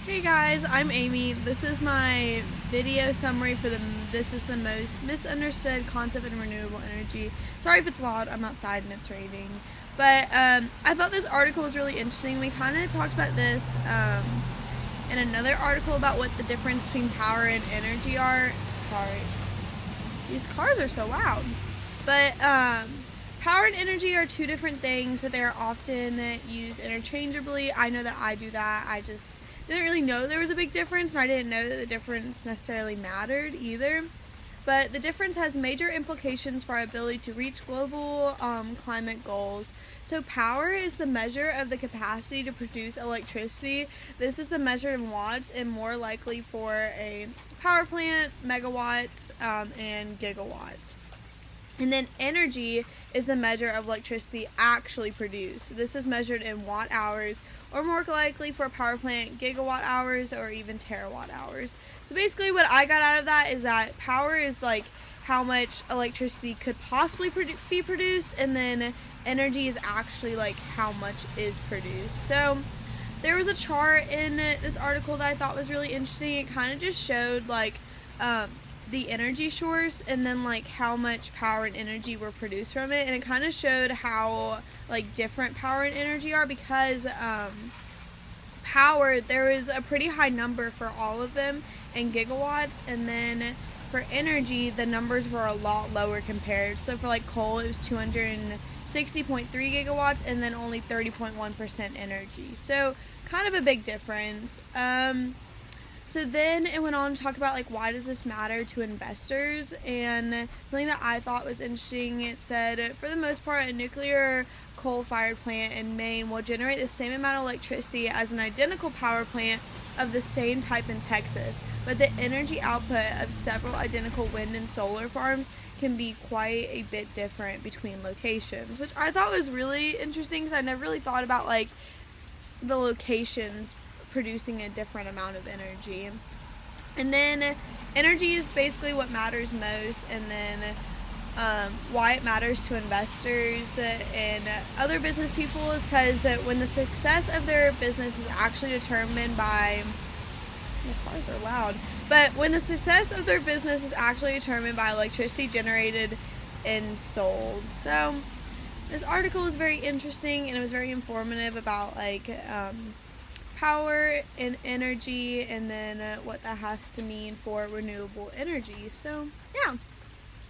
Hey guys, I'm Amy. This is my video summary for this is the most misunderstood concept in renewable energy. Sorry if it's loud, I'm outside and it's raining. But I thought this article was really interesting. We kind of talked about this in another article about what the difference between power and energy are. Sorry, these cars are so loud. But power and energy are two different things, but they are often used interchangeably. I know that I do that. I just didn't really know there was a big difference, and I didn't know that the difference necessarily mattered either. But the difference has major implications for our ability to reach global climate goals. So power is the measure of the capacity to produce electricity. This is the measured in watts and more likely for a power plant, megawatts, and gigawatts. And then energy is the measure of electricity actually produced. This is measured in watt hours, or more likely for a power plant, gigawatt hours or even terawatt hours. So basically what I got out of that is that power is like how much electricity could possibly be produced, and then energy is actually like how much is produced. So there was a chart in this article that I thought was really interesting. It kind of just showed like the energy source and then like how much power and energy were produced from it, and it kind of showed how like different power and energy are, because power, there was a pretty high number for all of them in gigawatts, and then for energy the numbers were a lot lower compared. So for like coal it was 260.3 gigawatts and then only 30.1% energy, so kind of a big difference. So then it went on to talk about like why does this matter to investors, and something that I thought was interesting, it said for the most part a nuclear coal-fired plant in Maine will generate the same amount of electricity as an identical power plant of the same type in Texas, but the energy output of several identical wind and solar farms can be quite a bit different between locations, which I thought was really interesting because I never really thought about like the locations producing a different amount of energy. And then energy is basically what matters most, and then why it matters to investors and other business people is because when the success of their business is actually determined by the cars are loud, but when the success of their business is actually determined by electricity generated and sold. So this article was very interesting and it was very informative about like power and energy, and then what that has to mean for renewable energy. So yeah.